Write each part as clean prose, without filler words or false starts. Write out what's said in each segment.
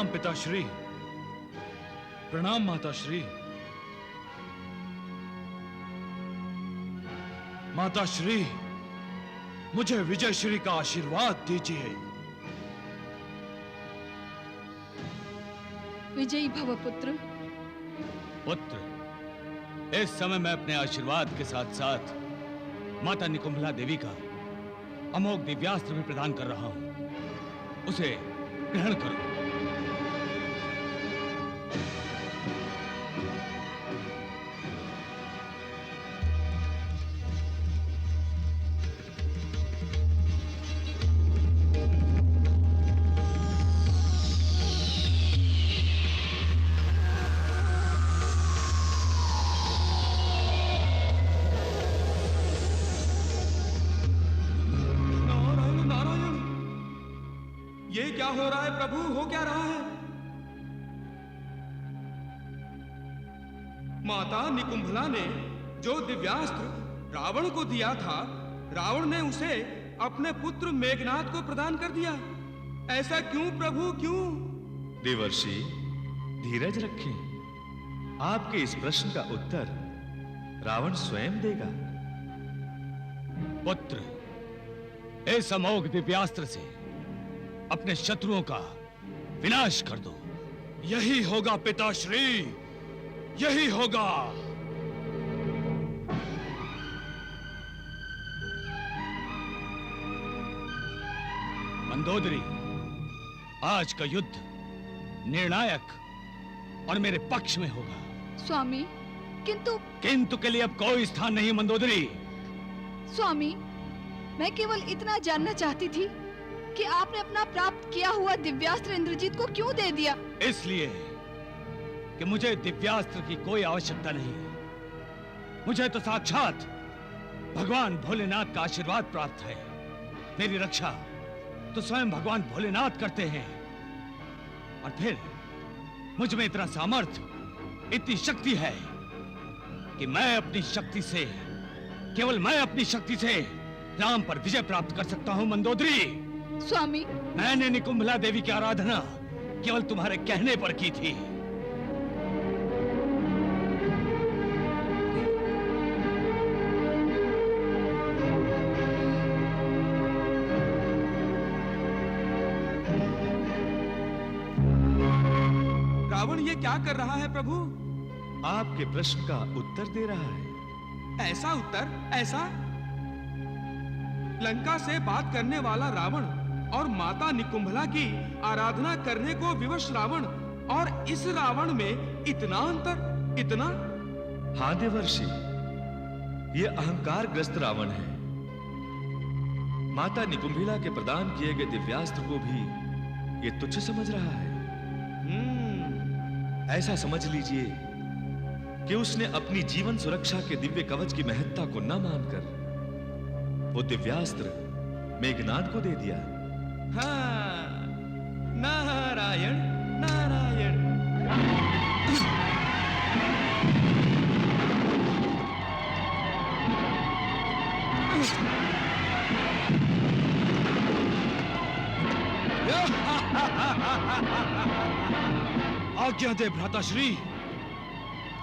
प्रणाम पिताश्री। प्रणाम माताश्री। माताश्री, मुझे विजयश्री का आशीर्वाद दीजिए। विजयी भव पुत्र। पुत्र, इस समय मैं अपने आशीर्वाद के साथ साथ माता निकुंभला देवी का अमोघ दिव्यास्त्र भी प्रदान कर रहा हूं। उसे ग्रहण करो। ये क्या हो रहा है प्रभु? हो क्या रहा है? माता निकुंभला ने जो दिव्यास्त्र रावण को दिया था, रावण ने उसे अपने पुत्र मेघनाद को प्रदान कर दिया। ऐसा क्यों प्रभु, क्यों? देवर्षि, धीरज रखें। आपके इस प्रश्न का उत्तर रावण स्वयं देगा। पुत्र, इस अमोघ दिव्यास्त्र से अपने शत्रुओं का विनाश कर दो। यही होगा पिताश्री, यही होगा। मंदोदरी, आज का युद्ध निर्णायक और मेरे पक्ष में होगा। स्वामी, किंतु के लिए अब कोई स्थान नहीं मंदोदरी। स्वामी, मैं केवल इतना जानना चाहती थी कि आपने अपना प्राप्त किया हुआ दिव्यास्त्र इंद्रजीत को क्यों दे दिया? इसलिए कि मुझे दिव्यास्त्र की कोई आवश्यकता नहीं। मुझे तो साक्षात भगवान भोलेनाथ का आशीर्वाद प्राप्त है। मेरी रक्षा तो स्वयं भगवान भोलेनाथ करते हैं। और फिर मुझ में इतना सामर्थ्य, इतनी शक्ति है कि मैं अपनी शक्ति से, केवल मैं अपनी शक्ति से राम पर विजय प्राप्त कर सकता हूं। मंदोदरी, स्वामी, मैंने निकुंभला देवी की आराधना केवल तुम्हारे कहने पर की थी। रावण ये क्या कर रहा है प्रभु? आपके प्रश्न का उत्तर दे रहा है। ऐसा उत्तर? ऐसा? लंका से बात करने वाला रावण और माता निकुंभला की आराधना करने को विवश रावण, और इस रावण में इतना अंतर, इतना? हाँ देवर्षि, ये अहंकारग्रस्त रावण है। माता निकुंभिला के प्रदान किए गए दिव्यास्त्र को भी ये तुच्छ समझ रहा है। ऐसा समझ लीजिए कि उसने अपनी जीवन सुरक्षा के दिव्य कवच की महत्ता को न मानकर वो दिव्यास्त्र मेघनाद को दे दिया। हाँ, नारायण नारायण। आज्ञा दे भ्राताश्री।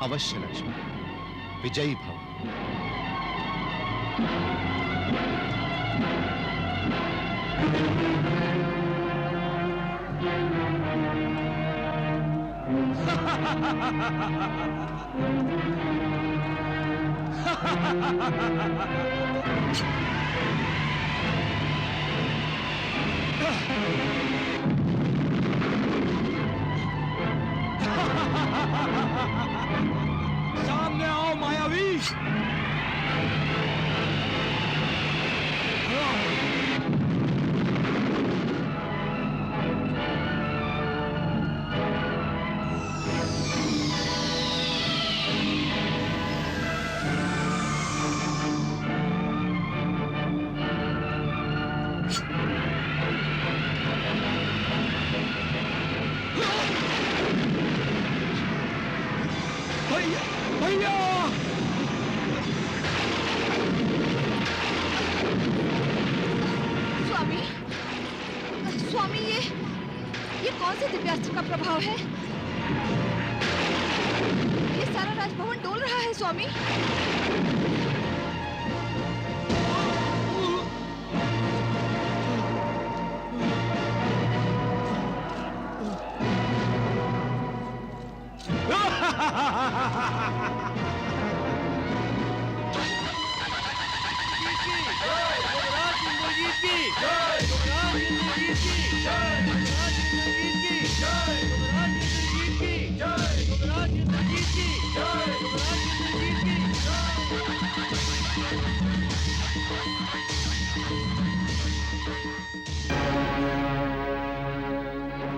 अवश्य लक्ष्मण, विजयी भव। सामने आओ मायावी। भैया, स्वामी, स्वामी, ये कौन से दिव्यास्त्र दिव्यास्त्र का प्रभाव है। ये सारा राजभवन डोल रहा है स्वामी।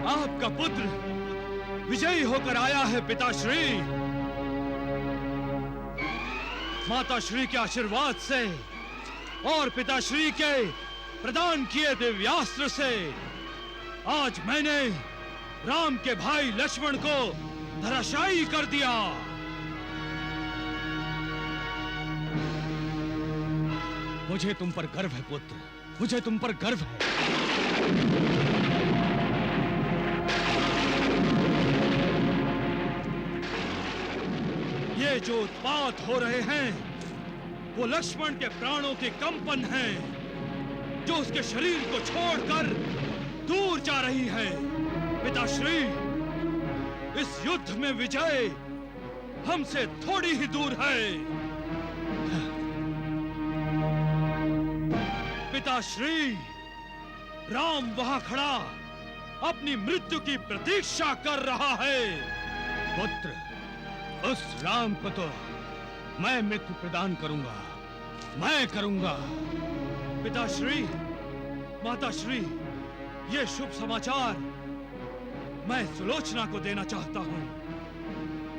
आपका पुत्र विजयी होकर आया है पिताश्री। माताश्री के आशीर्वाद से और पिताश्री के प्रदान किए दिव्यास्त्र से आज मैंने राम के भाई लक्ष्मण को धराशायी कर दिया। मुझे तुम पर गर्व है पुत्र, मुझे तुम पर गर्व है। ये जो उत्पात हो रहे हैं वो लक्ष्मण के प्राणों के कंपन हैं, जो उसके शरीर को छोड़कर दूर जा रही है। पिताश्री, इस युद्ध में विजय हमसे थोड़ी ही दूर है। पिताश्री, राम वहां खड़ा अपनी मृत्यु की प्रतीक्षा कर रहा है। पुत्र, उस राम को तो मैं मृत्यु प्रदान करूंगा, मैं करूंगा। पिताश्री, माताश्री, ये शुभ समाचार मैं सुलोचना को देना चाहता हूं।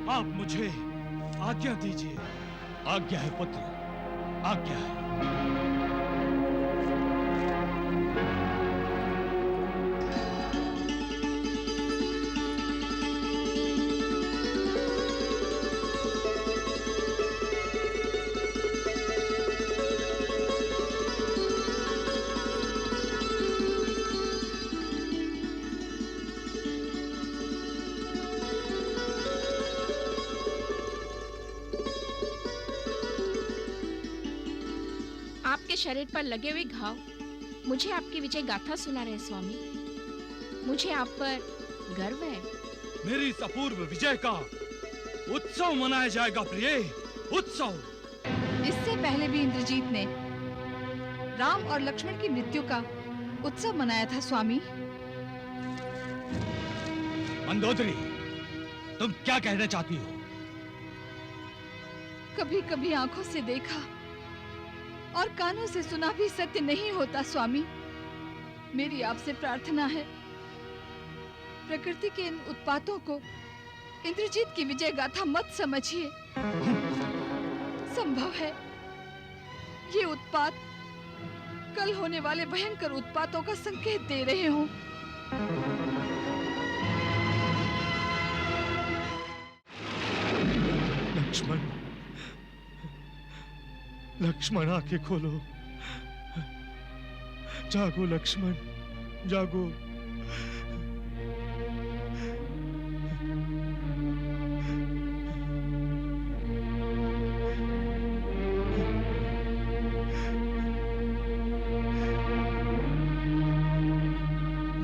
आप मुझे आज्ञा दीजिए। आज्ञा है पुत्र, आज्ञा है। आपके शरीर पर लगे हुए घाव मुझे आपकी विजय गाथा सुना रहे स्वामी। मुझे आप पर गर्व है। मेरी इस अपूर्व विजय का उत्सव मनाया जाएगा प्रिय, उत्सव। इससे पहले भी इंद्रजीत ने राम और लक्ष्मण की मृत्यु का उत्सव मनाया था स्वामी। मंदोदरी, तुम क्या कहना चाहती हो? कभी कभी आंखों से देखा और कानों से सुना भी सत्य नहीं होता स्वामी। मेरी आपसे प्रार्थना है, प्रकृति के इन उत्पातों को इंद्रजीत की विजय गाथा मत समझिए। संभव है ये उत्पात कल होने वाले भयंकर उत्पातों का संकेत दे रहे हों। लक्ष्मण, लक्ष्मण आंखें खोलो। जागो लक्ष्मण, जागो।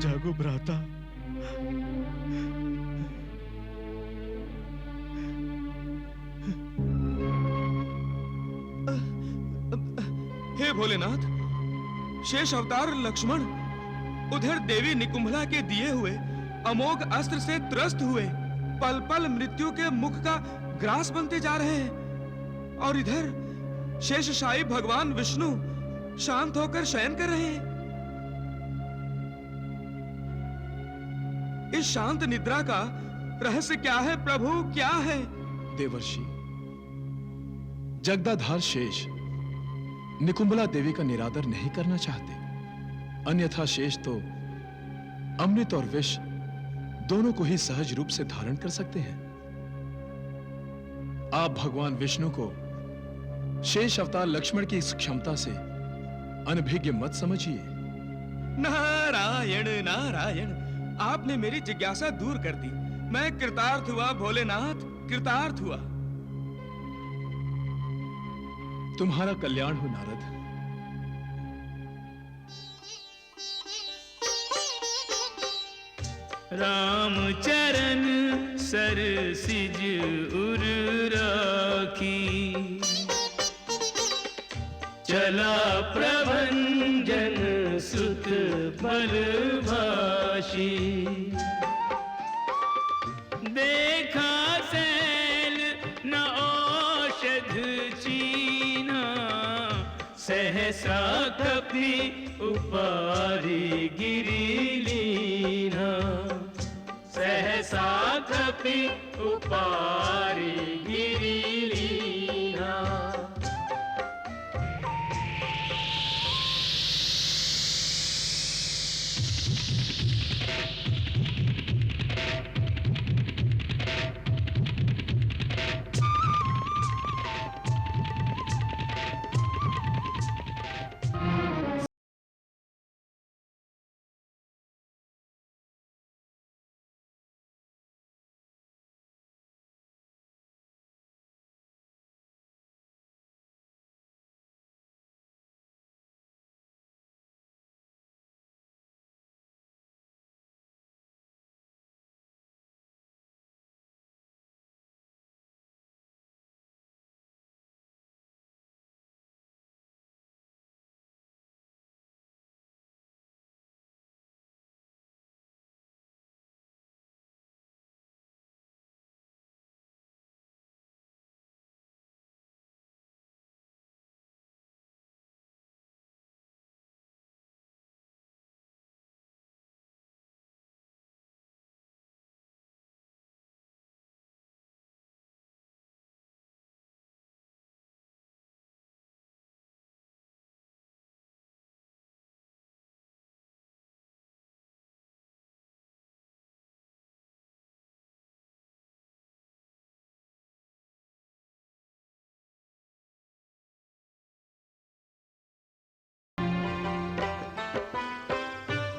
जागो भ्राता। हे भोलेनाथ, शेष अवतार लक्ष्मण उधर देवी निकुंभला के दिए हुए अमोघ अस्त्र से त्रस्त हुए पल पल मृत्यु के मुख का ग्रास बनते जा रहे हैं, और इधर शेषशायी भगवान विष्णु शांत होकर शयन कर रहे हैं। इस शांत निद्रा का रहस्य क्या है प्रभु, क्या है? देवर्षि, जगदाधार शेष निकुंभला देवी का निरादर नहीं करना चाहते, अन्यथा शेष तो अमृत और विष दोनों को ही सहज रूप से धारण कर सकते हैं। आप भगवान विष्णु को शेष अवतार लक्ष्मण की इस क्षमता से अनभिज्ञ मत समझिए। नारायण नारायण, आपने मेरी जिज्ञासा दूर कर दी। मैं कृतार्थ हुआ भोलेनाथ, कृतार्थ हुआ। तुम्हारा कल्याण हो नारद। राम चरण सर सिज उर राखी, चला प्रभंजन सुत बल भाषी। देखा सैल न औषध चीना, सहसा कपि उपारी गिरी लीना। सहसा कपि उपारी गिरी लीना।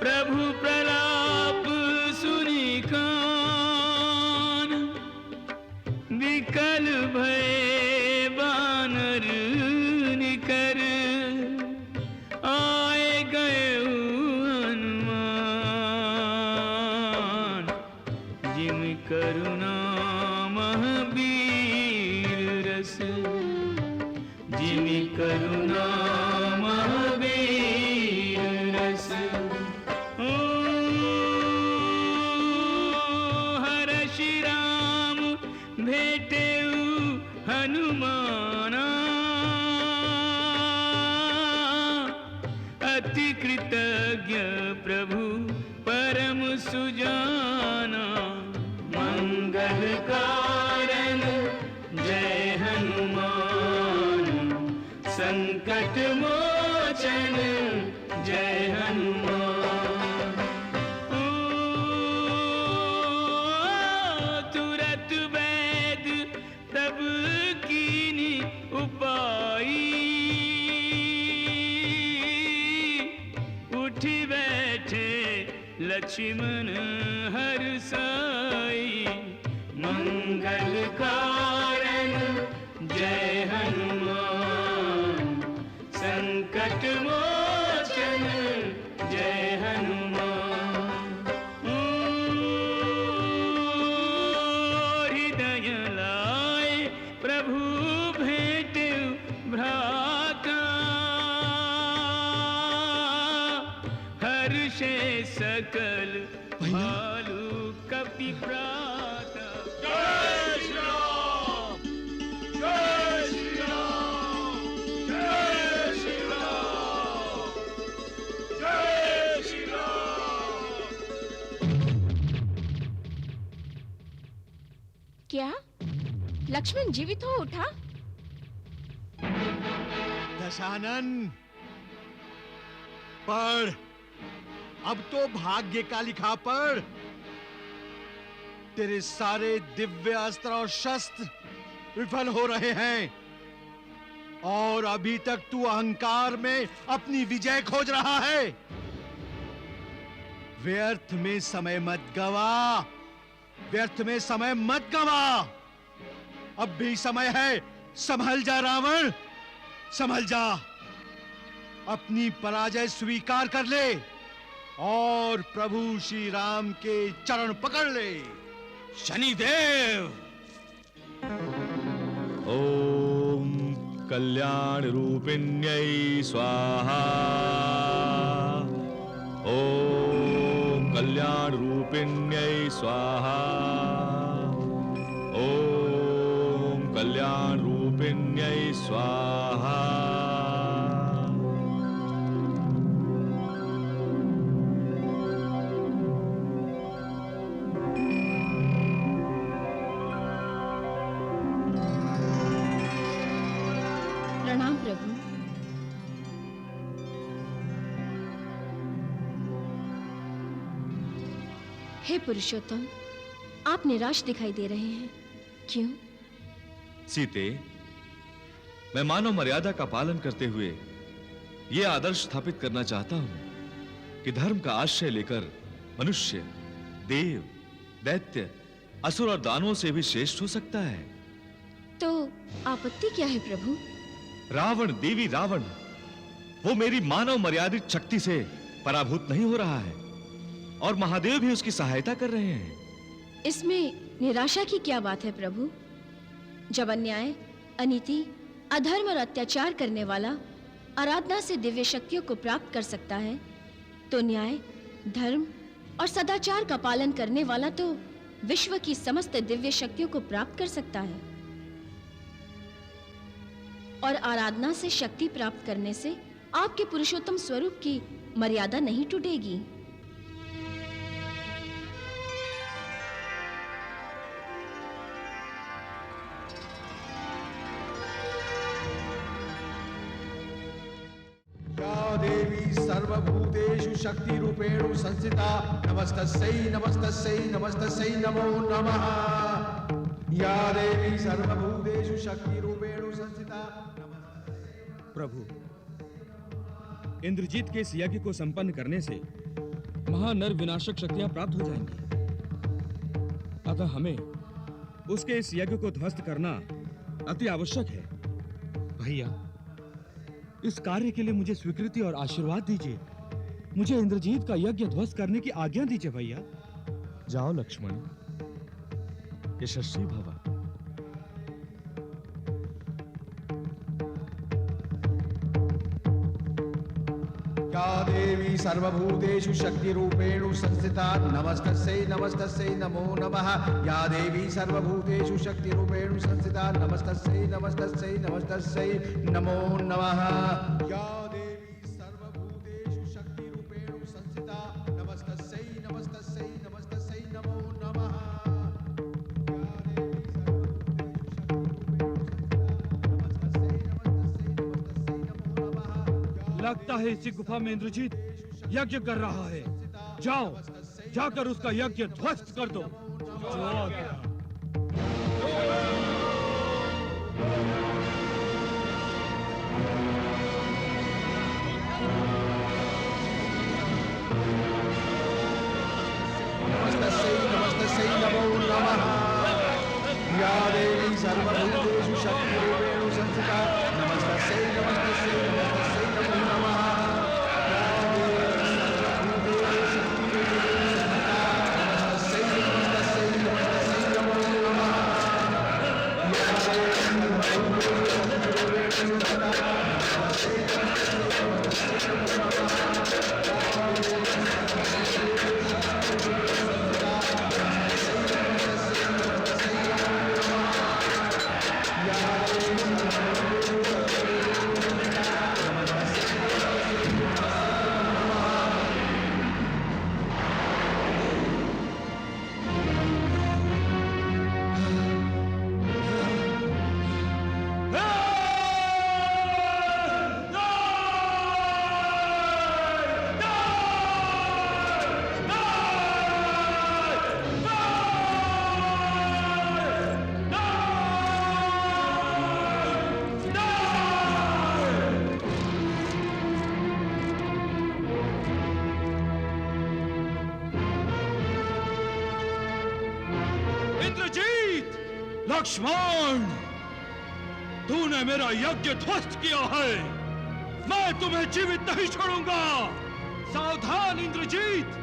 प्रभु प्रलाप सुनि कान, विकल भय बानर निकर। आए गए हनुमान, जिम करुणा महावीर रस। जिम करुणा महावीर रस। हर्षि राम भेटेउ हनुमाना, अति कृतज्ञ प्रभु परम सुजाना। मंगल कारण जय हनुमान, संकट मोचन जय हनुमान। तुरत वैद तब कीनी उपाई, उठ बैठे लक्ष्मण हर्षाई। मंगल कारण जय हनुमान, संकट मोचन जय हनुमान। हृदय लाए प्रभु भेटे भ्राता, हर्षे सकल भालू कपि प्राता। जय श्री राम, जय श्री राम, जय श्री राम, जय श्री राम। क्या लक्ष्मण जीवित हो उठा? दशानन, पढ़, अब तो भाग्य का लिखा पढ़। तेरे सारे दिव्य अस्त्र और शस्त्र विफल हो रहे हैं और अभी तक तू अहंकार में अपनी विजय खोज रहा है। व्यर्थ में समय मत गवा, व्यर्थ में समय मत गवा। अब भी समय है, संभल जा रावण, संभल जा। अपनी पराजय स्वीकार कर ले और प्रभु श्री राम के चरण पकड़ ले। शनिदेव! ओम कल्याण रूपिण्यै स्वाहा। ओम कल्याण रूपिण्यै स्वाहा। ओम कल्याण रूपिण्यै स्वाहा। प्रणाम प्रभु। हे पुरुषोत्तम, आप निराश दिखाई दे रहे हैं, क्यों? सीते, मैं मानव मर्यादा का पालन करते हुए यह आदर्श स्थापित करना चाहता हूं कि धर्म का आश्रय लेकर मनुष्य, देव, दैत्य, असुर और दानवों से भी श्रेष्ठ हो सकता है। तो आपत्ति क्या है प्रभु? रावण, देवी रावण, वो मेरी मानव मर्यादित शक्ति से पराभूत नहीं हो रहा है और महादेव भी उसकी सहायता कर रहे हैं। इसमें निराशा की क्या बात है प्रभु? जब अन्याय, अनीति, अधर्म और अत्याचार करने वाला आराधना से दिव्य शक्तियों को प्राप्त कर सकता है, तो न्याय, धर्म और सदाचार का पालन करने वाला तो विश्व की समस्त दिव्य शक्तियों को प्राप्त कर सकता है। और आराधना से शक्ति प्राप्त करने से आपके पुरुषोत्तम स्वरूप की मर्यादा नहीं टूटेगी। या देवी सर्वभूतेषु शक्ति रूपेण संस्थिता नमस्तस्यै नमस्तस्यै नमस्तस्यै नमो नमः। या देवी सर्वभूतेषु शक्ति रूपेण संस्थिता। प्रभु, इंद्रजीत के इस यज्ञ को संपन्न करने से महानर विनाशक शक्तियां प्राप्त हो जाएंगी, अतः हमें उसके इस यज्ञ को ध्वस्त करना अति आवश्यक है। भैया, इस कार्य के लिए मुझे स्वीकृति और आशीर्वाद दीजिए। मुझे इंद्रजीत का यज्ञ ध्वस्त करने की आज्ञा दीजिए भैया। जाओ लक्ष्मण, यशस्वी भव। या देवी सर्वभूतेषु शक्ति रूपेण संस्थिता नमस्तस्यै नमस्तस्यै नमो नमः। या देवी सर्वभूतेषु शक्ति रूपेण संस्थिता नमस्तस्यै नमस्तस्यै नमस्तस्यै नमो नमः। या देवी सर्वभूतेषु शक्ति रूपेण संस्थिता नमस्तस्यै नमस्तस्यै नमस्तस्यै नमो नमः। लगता है इसी गुफा में इंद्रजीत यज्ञ कर रहा है। जाओ, जाकर उसका यज्ञ ध्वस्त कर दो। नमस्तस्यै नमस्तस्यै नमो नमः। या देवी सर्वभूतेषु शक्ति रूपेण संस्थिता नमस्तस्यै नमस्तस्यै नमस्तस्यै नमो नमः। लक्ष्मण, तूने मेरा यज्ञ ध्वस्त किया है। मैं तुम्हें जीवित नहीं छोड़ूंगा। सावधान इंद्रजीत।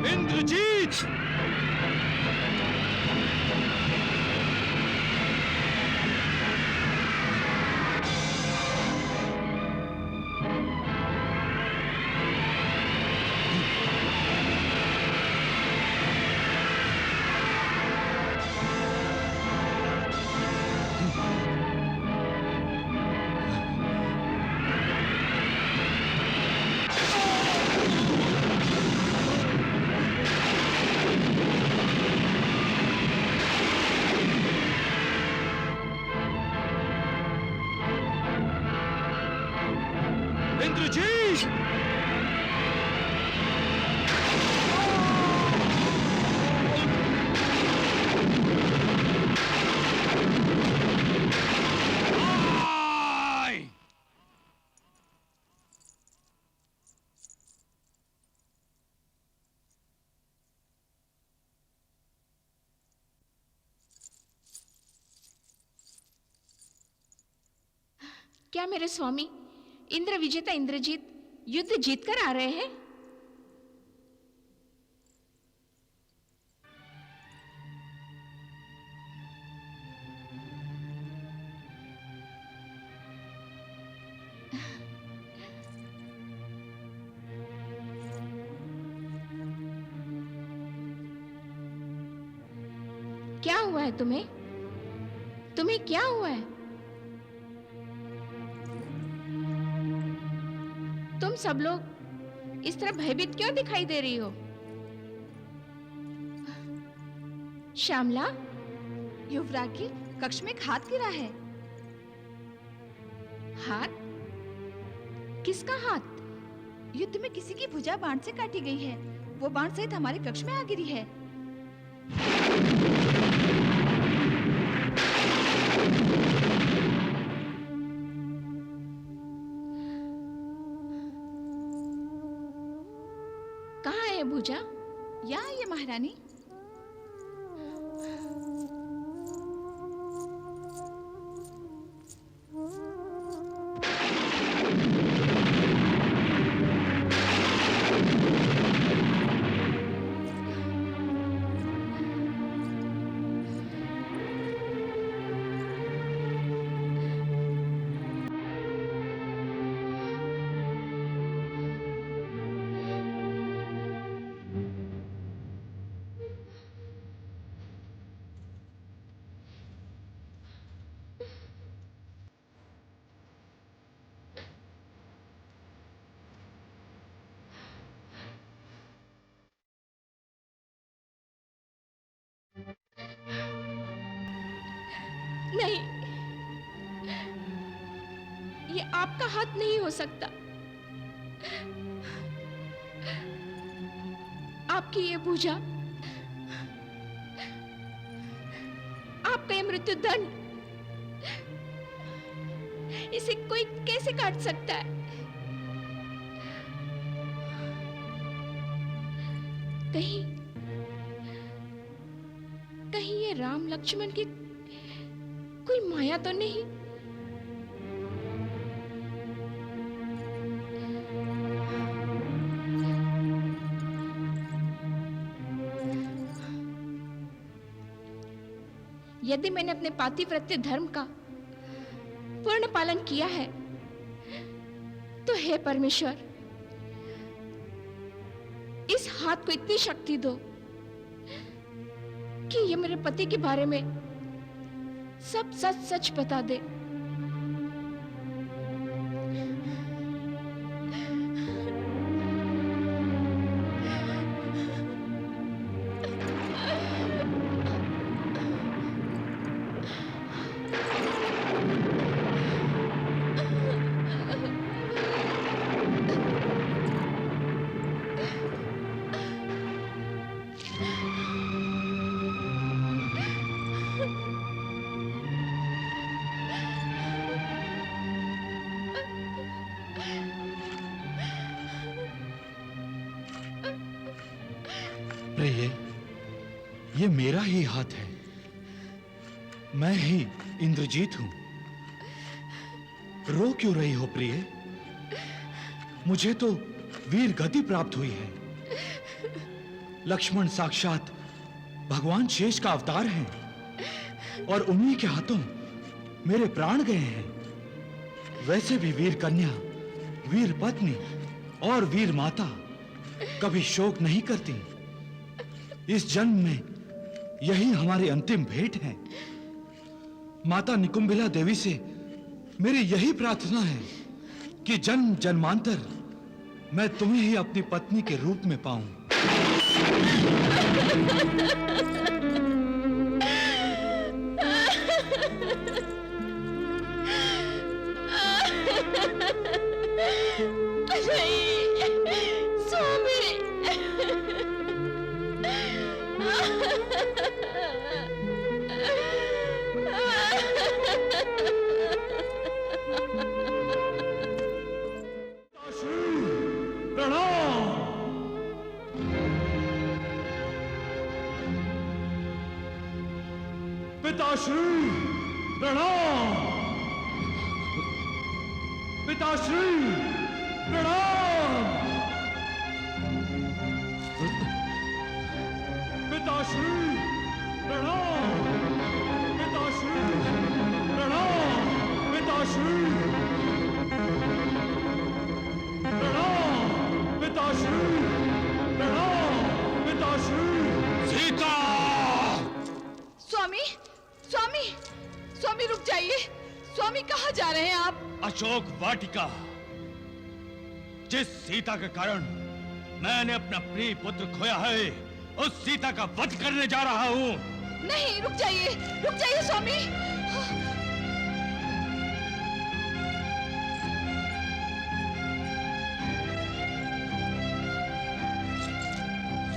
इंद्रजीत! इंद्रजीत! क्या मेरे स्वामी इंद्र विजेता इंद्रजीत युद्ध जीतकर आ रहे हैं? क्या हुआ है तुम्हें? तुम्हें क्या हुआ है? तुम सब लोग इस तरह भयभीत क्यों दिखाई दे रही हो? श्यामला, युवरागी, कक्ष में एक हाथ गिरा है। हाथ? किसका हाथ? युद्ध में किसी की भुजा बाण से काटी गई है। वो बाण सहित हमारे कक्ष में आ गिरी है। कहाँ है भुजा? यहाँ ये महारानी। आपका हाथ नहीं हो सकता। आपकी ये भुजा, आपका ये मृत्यु दंड, इसे कोई कैसे काट सकता है? कहीं कहीं ये राम लक्ष्मण की कोई माया तो नहीं? यदि मैंने अपने पातिव्रत्य धर्म का पूर्ण पालन किया है तो हे परमेश्वर, इस हाथ को इतनी शक्ति दो कि ये मेरे पति के बारे में सब सच सच बता दे। प्रिय, ये मेरा ही हाथ है। मैं ही इंद्रजीत हूं। रो क्यों रही हो प्रिय? मुझे तो वीर गति प्राप्त हुई है। लक्ष्मण साक्षात भगवान शेष का अवतार हैं और उन्हीं के हाथों मेरे प्राण गए हैं। वैसे भी वीर कन्या, वीर पत्नी और वीर माता कभी शोक नहीं करती। इस जन्म में यही हमारी अंतिम भेंट है। माता निकुंभिला देवी से मेरी यही प्रार्थना है कि जन्म जन्मांतर मैं तुम्हें ही अपनी पत्नी के रूप में पाऊं। पिताश्री प्रणाम। पिताश्री प्रणाम। पिताश्री प्रणाम। पिताश्री प्रणाम। पिताश्री प्रणाम। पिताश्री प्रणाम। पिताश्री। सीता! स्वामी, स्वामी, स्वामी रुक जाइए। स्वामी कहाँ जा रहे हैं आप? अशोक वाटिका। जिस सीता के कारण मैंने अपना प्रिय पुत्र खोया है, उस सीता का वध करने जा रहा हूँ। नहीं, रुक जाइए स्वामी।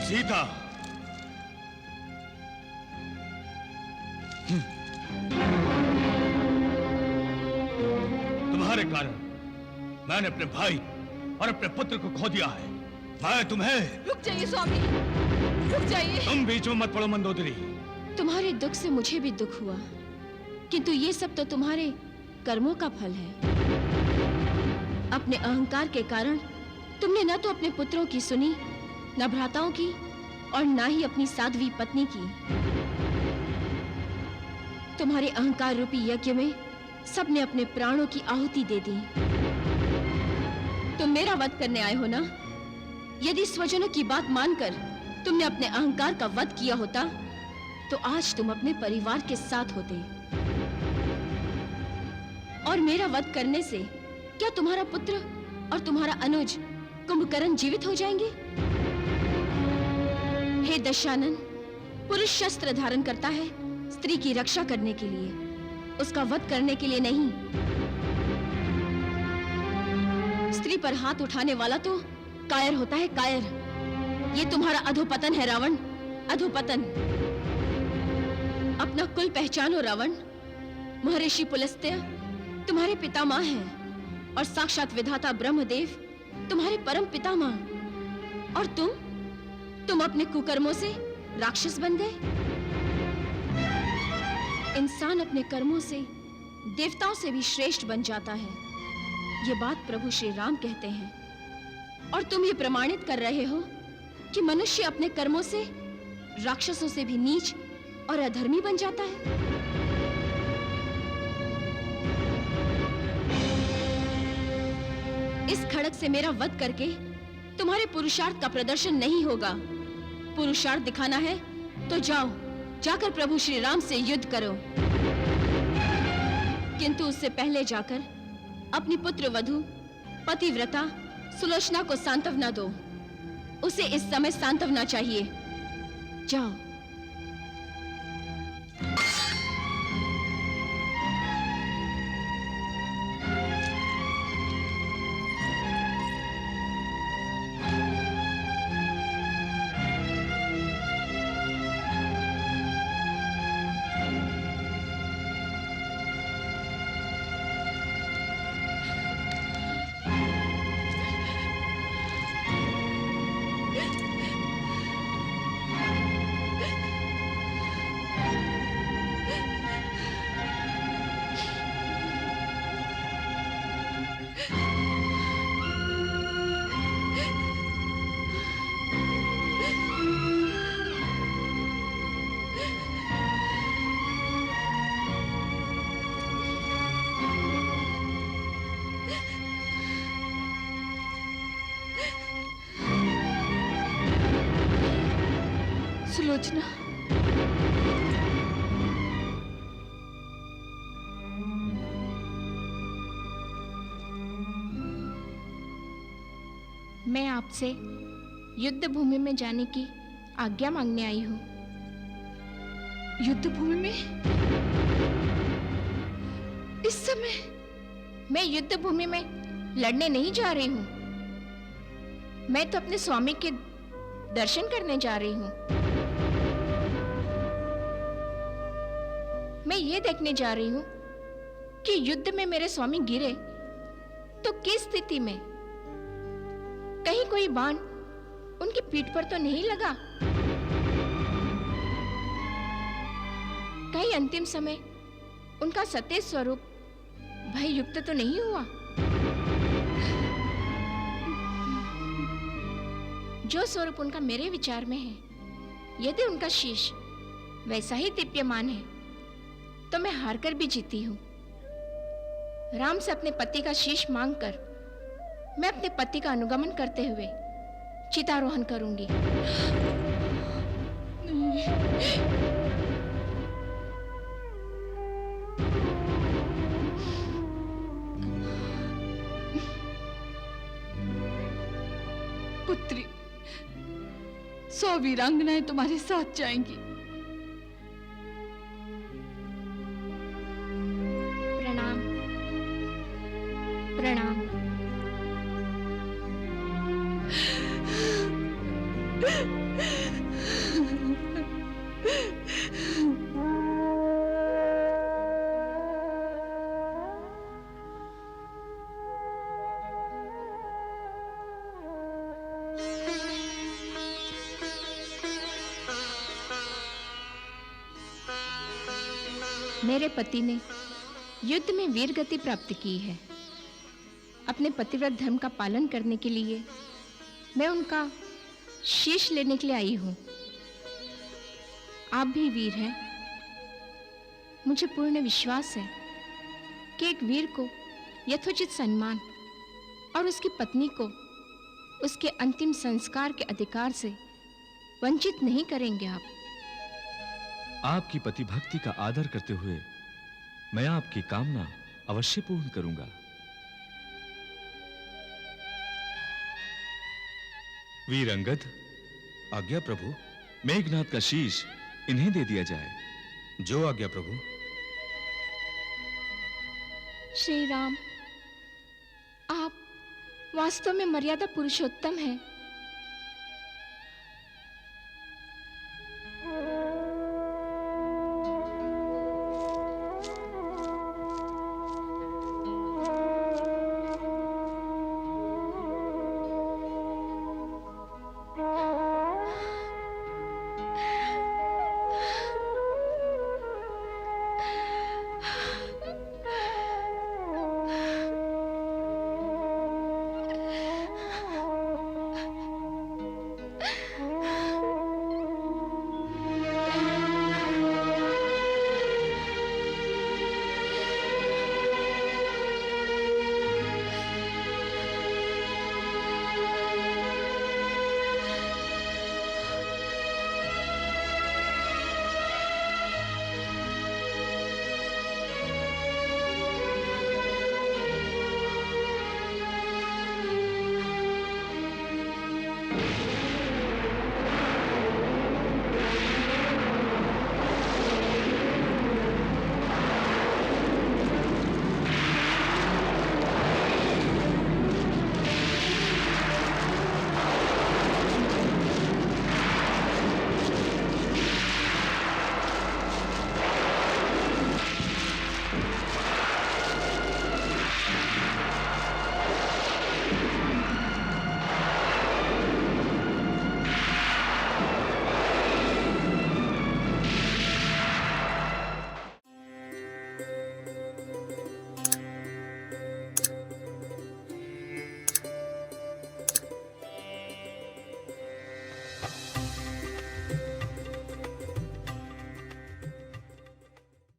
सीता, तुम्हारे कारण मैंने अपने भाई और अपने पुत्र को खो दिया है। मैं तुम्हें... रुक जाइए स्वामी, रुक जाइए। तुम बीच में मत पड़ो मंदोदरी। तुम्हारे दुख से मुझे भी दुख हुआ, किंतु ये सब तो तुम्हारे कर्मों का फल है। अपने अहंकार के कारण तुमने न तो अपने पुत्रों की सुनी, न भ्राताओं की, और न ही अपनी साध्वी पत्नी की। तुम्हारे अहंकार रूपी यज्ञ में सबने अपने प्राणों की आहुति दे दी। तुम मेरा वध करने आए हो ना? यदि स्वजनों की बात मानकर तुमने अपने अहंकार का वध किया होता तो आज तुम अपने परिवार के साथ होते। और मेरा वध करने से क्या तुम्हारा पुत्र और तुम्हारा अनुज कुंभकर्ण जीवित हो जाएंगे? हे दशानन, पुरुष शस्त्र धारण करता है स्त्री की रक्षा करने के लिए, उसका वध करने के लिए नहीं। स्त्री पर हाथ उठाने वाला तो कायर होता है, कायर। ये तुम्हारा अधोपतन है रावण, अधोपतन। अपना कुल पहचानो रावण। महर्षि पुलस्त्य तुम्हारे पितामह हैं और साक्षात विधाता ब्रह्मदेव तुम्हारे परम पितामह। और तुम अपने कुकर्मों से राक्षस बन गए। इंसान अपने कर्मों से देवताओं से भी श्रेष्ठ बन जाता है, ये बात प्रभु श्री राम कहते हैं। और तुम ये प्रमाणित कर रहे हो कि मनुष्य अपने कर्मों से राक्षसों से भी नीच और अधर्मी बन जाता है। इस खड़ग से मेरा वध करके तुम्हारे पुरुषार्थ का प्रदर्शन नहीं होगा। पुरुषार्थ दिखाना है तो जाओ, जाकर प्रभु श्री राम से युद्ध करो। किंतु उससे पहले जाकर अपनी पुत्र वधू पतिव्रता सुलोचना को सांत्वना दो। उसे इस समय सांत्वना चाहिए। जाओ। सुलोचना, मैं आपसे युद्ध भूमि में जाने की आज्ञा मांगने आई हूँ। युद्ध भूमि में? इस समय? मैं युद्ध भूमि में लड़ने नहीं जा रही हूँ। मैं तो अपने स्वामी के दर्शन करने जा रही हूँ। मैं ये देखने जा रही हूँ कि युद्ध में मेरे स्वामी गिरे तो किस स्थिति में, कहीं कोई बाण उनकी पीठ पर तो नहीं लगा, कहीं अंतिम समय उनका सत्य स्वरूप भय युक्त तो नहीं हुआ। जो स्वरूप उनका मेरे विचार में है, यदि उनका शीश वैसा ही दीप्यमान है तो मैं हारकर भी जीती हूँ। राम से अपने पति का शीश मांगकर मैं अपने पति का अनुगमन करते हुए चितारोहण करूंगी। पुत्री, 100 वीरांगनाएं तुम्हारे साथ जाएंगी। प्रणाम, प्रणाम। मेरे पति ने युद्ध में वीर गति प्राप्त की है। अपने पतिव्रत धर्म का पालन करने के लिए मैं उनका शीश लेने के लिए आई हूं। आप भी वीर हैं। मुझे पूर्ण विश्वास है कि एक वीर को यथोचित सम्मान और उसकी पत्नी को उसके अंतिम संस्कार के अधिकार से वंचित नहीं करेंगे आप। आपकी पति भक्ति का आदर करते हुए मैं आपकी कामना अवश्य पूर्ण करूंगा। वीर अंगद, आज्ञा प्रभु। मेघनाथ का शीश इन्हें दे दिया जाए। जो आज्ञा प्रभु। श्री राम, आप वास्तव में मर्यादा पुरुषोत्तम है।